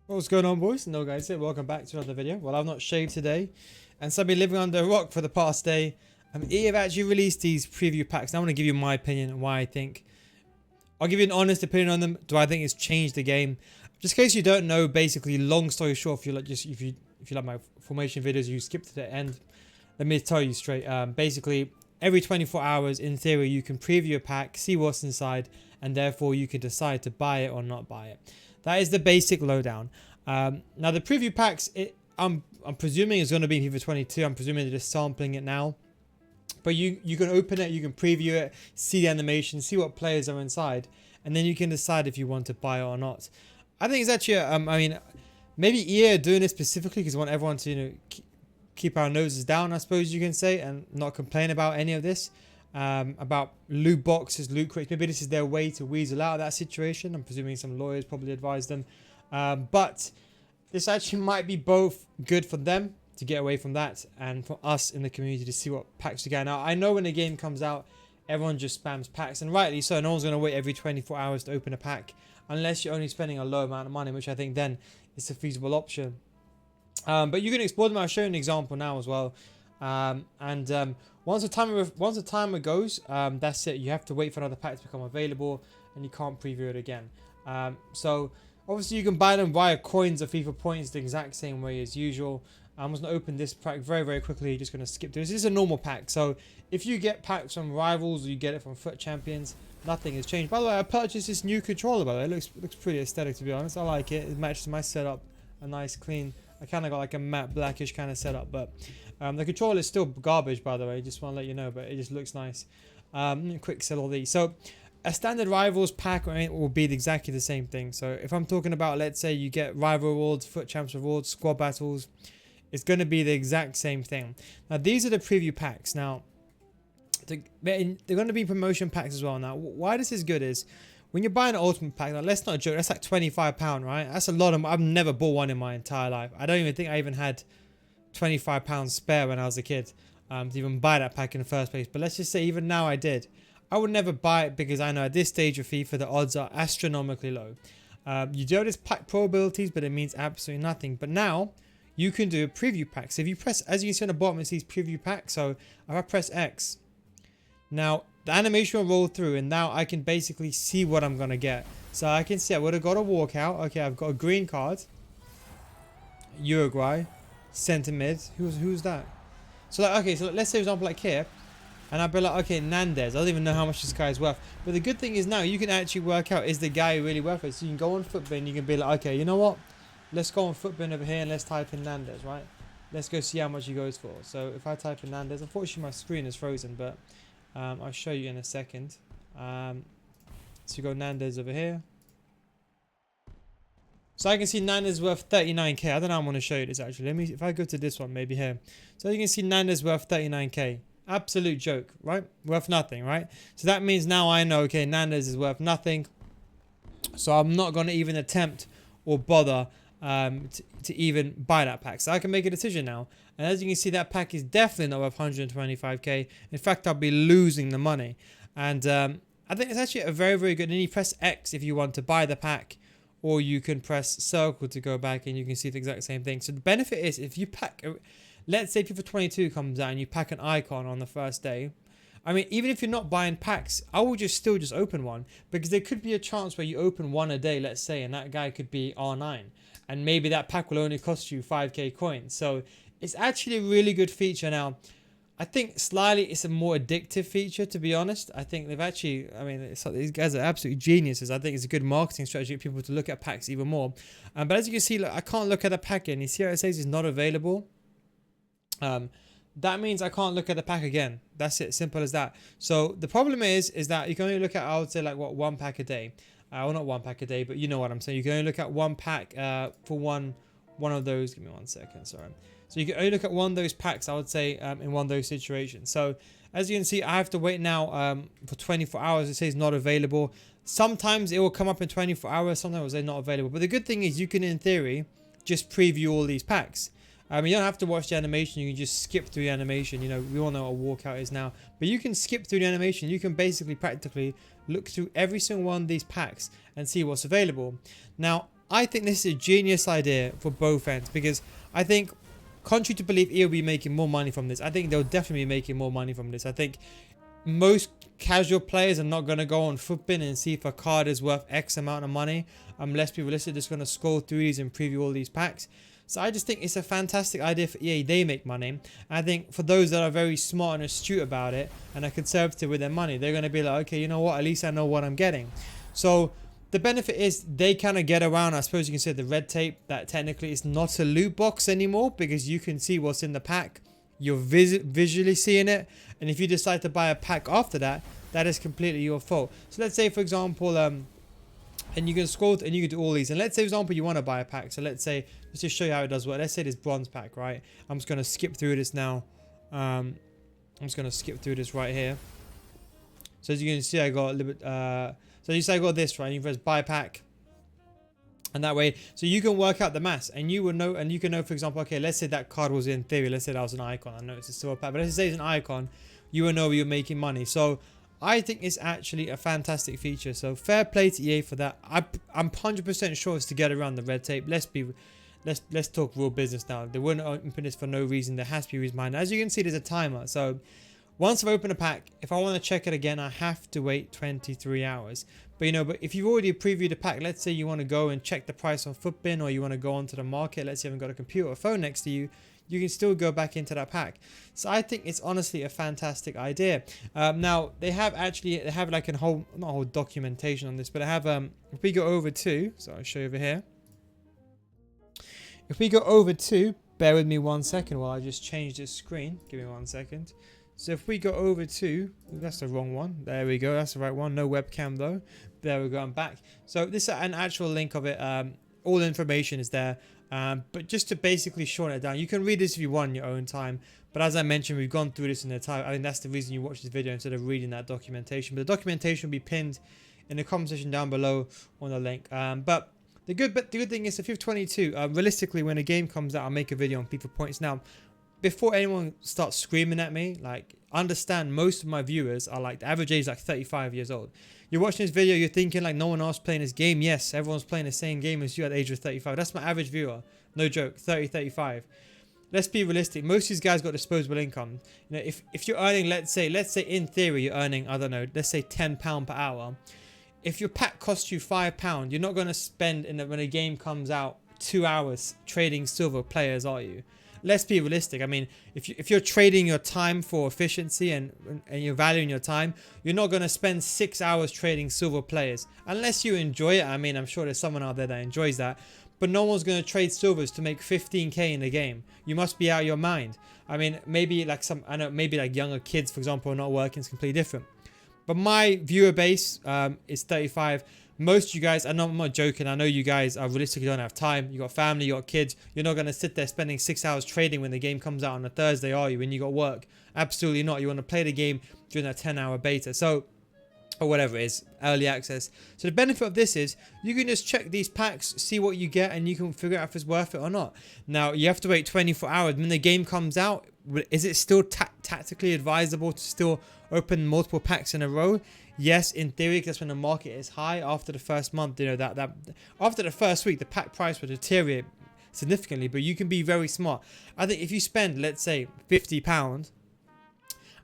What's going on, boys? No, guys here. Welcome back to another video. Well, I've not shaved today, and so I've been living under a rock for the past day. EA have actually released these preview packs. Now I want to give you my opinion and why I think. I'll give you an honest opinion on them. Do I think it's changed the game? Just in case you don't know, basically, long story short, if you like my formation videos, you skip to the end. Let me tell you straight. Basically, every 24 hours, in theory, you can preview a pack, see what's inside, and therefore you can decide to buy it or not buy it. That is the basic lowdown. Now the preview packs, I'm presuming it's going to be FIFA 22. I'm presuming they're just sampling it now. But you can open it, you can preview it, see the animation, see what players are inside, and then you can decide if you want to buy it or not. I think it's actually, I mean, maybe EA are doing this specifically because they want everyone to, keep our noses down, I suppose you can say, and not complain about any of this. About loot boxes, loot crates. Maybe this is their way to weasel out of that situation. I'm presuming some lawyers probably advise them. But this actually might be both good for them to get away from that, and for us in the community to see what packs we get. Now, I know when a game comes out, everyone just spams packs, and rightly so. No one's going to wait every 24 hours to open a pack, unless you're only spending a low amount of money, which I think then is a feasible option. But you can explore them. I'll show you an example now as well. Once the timer goes, that's it. You have to wait for another pack to become available, and you can't preview it again. So obviously you can buy them via coins or FIFA points the exact same way as usual. I'm just going to open this pack very quickly. Just going to skip through this. This is a normal pack. So if you get packs from rivals or you get it from FUT Champions, nothing has changed. By the way, I purchased this new controller. By the way, it looks pretty aesthetic, to be honest. I like it. It matches my setup. A nice clean. I kind of got like a matte blackish kind of setup, but the controller is still garbage, by the way. Just want to let you know, but it just looks nice. Quick sell all these. So a standard rivals pack will be exactly the same thing. So if I'm talking about, let's say you get rival rewards, FUT Champs rewards, squad battles, it's going to be the exact same thing. Now these are the preview packs. Now they're going to be promotion packs as well. Now why this is good is, when you're buying an ultimate pack, now let's not joke, that's like £25, right? That's a lot of, I've never bought one in my entire life. I don't even think I even had £25 spare when I was a kid to even buy that pack in the first place. But let's just say even now I did. I would never buy it because I know at this stage of FIFA the odds are astronomically low. You do have this pack probabilities, but it means absolutely nothing. But now you can do a preview pack. So if you press, as you can see on the bottom, it says preview pack. So if I press X, now the animation will roll through, and now I can basically see what I'm going to get. So I can see I would have got a walkout. Okay, I've got a green card. Uruguay. Centre mid. Who's that? So like, okay, so let's say for example like here, and I'd be like, okay, Nandez. I don't even know how much this guy is worth. But the good thing is now you can actually work out, is the guy really worth it? So you can go on Footbin, you can be like, okay, you know what? Let's go on Footbin over here and let's type in Nandez, right? Let's go see how much he goes for. So if I type in Nandez, unfortunately my screen is frozen, but I'll show you in a second. So you go Nandez over here. So I can see Nandez worth 39k. I don't know how I'm going to show you this actually. Let me, if I go to this one, maybe here. So you can see Nandez worth 39k. Absolute joke, right? Worth nothing, right? So that means now I know, okay, Nandez is worth nothing. So I'm not going to even attempt or bother to even buy that pack. So I can make a decision now. And as you can see, that pack is definitely not worth 125k. In fact, I'll be losing the money. And I think it's actually a very good. And you press X if you want to buy the pack, or you can press circle to go back and you can see the exact same thing. So the benefit is, if you pack, let's say FIFA 22 comes out and you pack an icon on the first day. I mean, even if you're not buying packs, I will still just open one, because there could be a chance where you open one a day, let's say, and that guy could be R9, and maybe that pack will only cost you 5k coins. So it's actually a really good feature. Now, I think slightly it's a more addictive feature, to be honest. I think they've actually, I mean, these guys are absolute geniuses. I think it's a good marketing strategy for people to look at packs even more. But as you can see, look, I can't look at the pack again. You see how it says it's not available? That means I can't look at the pack again. That's it, simple as that. So the problem is that you can only look at, I would say, like one pack a day. Well, not one pack a day, but you know what I'm saying. You can only look at one pack for one of those. Give me 1 second, sorry. So you can only look at one of those packs, I would say, in one of those situations. So as you can see, I have to wait now for 24 hours. It says not available. Sometimes it will come up in 24 hours. Sometimes they're not available. But the good thing is you can, in theory, just preview all these packs. You don't have to watch the animation. You can just skip through the animation. You know, we all know what a walkout is now. But you can skip through the animation. You can basically practically look through every single one of these packs and see what's available. Now, I think this is a genius idea for both ends, because I think, contrary to belief, EA will be making more money from this. I think they'll definitely be making more money from this. I think most casual players are not going to go on Footbin and see if a card is worth X amount of money. Let's be realistic, just going to scroll through these and preview all these packs. So I just think it's a fantastic idea for EA. They make money. I think for those that are very smart and astute about it and are conservative with their money, they're going to be like, okay, you know what, at least I know what I'm getting. So the benefit is they kind of get around, I suppose you can say, the red tape, that technically it's not a loot box anymore, because you can see what's in the pack. You're visually seeing it, and if you decide to buy a pack after that, that is completely your fault. So let's say, for example, and you can scroll and you can do all these, and let's say, for example, you want to buy a pack. So let's say, let's just show you how it does work. Let's say this bronze pack, right? I'm just going to skip through this now. I'm just going to skip through this right here. So as you can see, I got a little bit, so you say I got this, right? You press buy pack. And that way, so you can work out the mass, and you will know, and you can know, for example, okay, let's say that card was in theory, let's say that was an icon. I know it's a silver pack, but let's say it's an icon, you will know you're making money. So I think it's actually a fantastic feature. So fair play to EA for that. I'm 100% sure it's to get around the red tape. Let's talk real business now. They wouldn't open this for no reason. There has to be a reason behind it. As you can see, there's a timer. So once I've opened a pack, if I want to check it again, I have to wait 23 hours. But you know, but if you've already previewed a pack, let's say you want to go and check the price on Footbin, or you want to go onto the market, let's say you haven't got a computer or phone next to you, you can still go back into that pack. So I think it's honestly a fantastic idea. Now they have like not a whole documentation on this, but I have if we go over to, so I'll show you over here. If we go over to, bear with me 1 second while I just change this screen. Give me 1 second. So if we go over to, that's the wrong one. There we go. That's the right one. No webcam though. There we go. I'm back. So this is an actual link of it. All the information is there. But just to basically shorten it down, you can read this if you want in your own time. But as I mentioned, we've gone through this in the time. I think that's the reason you watch this video instead of reading that documentation. But the documentation will be pinned in the comment section down below on the link. But the good thing is, the FIFA 22, realistically, when a game comes out, I'll make a video on FIFA points. Now, before anyone starts screaming at me, like, understand most of my viewers are like, the average age is like 35 years old. You're watching this video, you're thinking like no one else playing this game. Yes, everyone's playing the same game as you at the age of 35. That's my average viewer. No joke, 30, 35. Let's be realistic. Most of these guys got disposable income. You know, if you're earning, let's say in theory you're earning, I don't know, let's say £10 per hour. If your pack costs you £5, you're not going to spend when a game comes out 2 hours trading silver players, are you? Let's be realistic. I mean, if you're trading your time for efficiency and you're valuing your time, you're not going to spend 6 hours trading silver players unless you enjoy it. I mean, I'm sure there's someone out there that enjoys that, but no one's going to trade silvers to make 15k in a game. You must be out of your mind. I mean, maybe like maybe like younger kids, for example, are not working. It's completely different. But my viewer base is 35. Most of you guys, I'm not joking, I know you guys realistically don't have time. You got family, you got kids. You're not going to sit there spending 6 hours trading when the game comes out on a Thursday, are you? When you got work? Absolutely not. You want to play the game during that 10-hour beta. So, or whatever it is, early access. So the benefit of this is you can just check these packs, see what you get, and you can figure out if it's worth it or not. Now, you have to wait 24 hours. When the game comes out, is it still tactically advisable to still open multiple packs in a row? Yes, in theory, because that's when the market is high. After the first month, you know, that after the first week, the pack price will deteriorate significantly, but you can be very smart. I think if you spend, let's say, £50,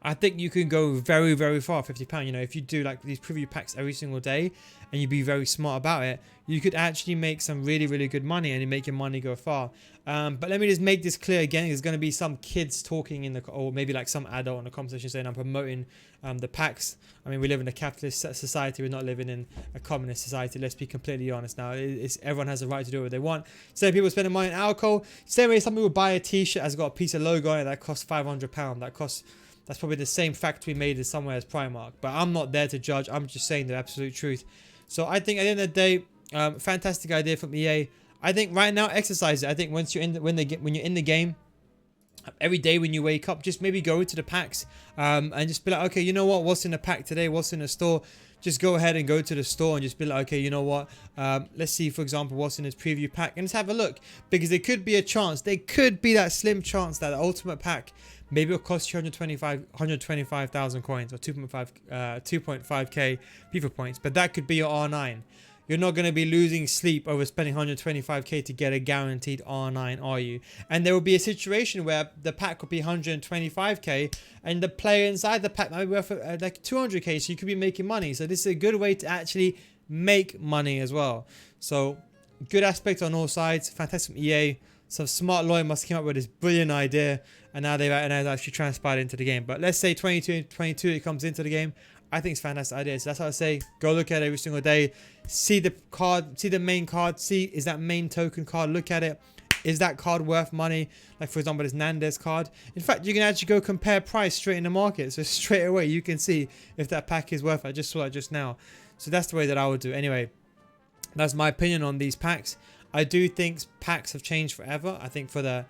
I think you can go very, very far. £50, you know, if you do like these preview packs every single day and you be very smart about it, you could actually make some really, really good money, and you make your money go far. But let me just make this clear again. There's going to be some kids talking or maybe like some adult in the conversation saying I'm promoting the packs. I mean, we live in a capitalist society. We're not living in a communist society. Let's be completely honest now. Everyone has a right to do what they want. Same people spending money on alcohol. Same way some people buy a t-shirt that's got a piece of logo on it that costs £500. That's probably the same factory made it somewhere as Primark. But I'm not there to judge. I'm just saying the absolute truth. So I think at the end of the day, fantastic idea from EA. I think right now, exercise it. I think once you're when you're in the game, every day when you wake up, just maybe go to the packs and just be like, okay, you know what? What's in the pack today? What's in the store? Just go ahead and go to the store and just be like, okay, you know what? Let's see, for example, what's in this preview pack, and just have a look, because there could be a chance. There could be that slim chance that the ultimate pack maybe it'll cost you 125,000 coins or 2.5k FIFA points, but that could be your R9. you're not going to be losing sleep over spending 125k to get a guaranteed R9, are you? And there will be a situation where the pack could be 125k and the player inside the pack might be worth like 200k, so you could be making money. So this is a good way to actually make money as well. So good aspect on all sides. Fantastic from EA. Some smart lawyer must have come up with this brilliant idea, and now they've actually transpired into the game. But let's say 22 it comes into the game. I think it's a fantastic idea. So that's how I say, go look at it every single day. See the card, see the main card, see is that main token card, look at it. Is that card worth money? Like for example, this Nandez card. In fact, you can actually go compare price straight in the market. So straight away you can see if that pack is worth it. I just saw that just now. So that's the way that I would do. Anyway, that's my opinion on these packs. I do think packs have changed forever. I think for the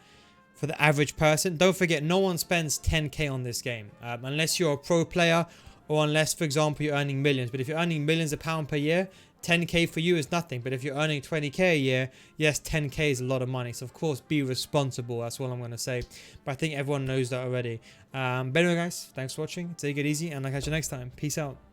average person, don't forget, no one spends 10k on this game unless you're a pro player, or unless, for example, you're earning millions. But if you're earning millions of pounds per year, 10k for you is nothing. But if you're earning 20k a year, yes, 10k is a lot of money. So of course, be responsible. That's all I'm going to say. But I think everyone knows that already. But anyway, guys, thanks for watching. Take it easy, and I'll catch you next time. Peace out.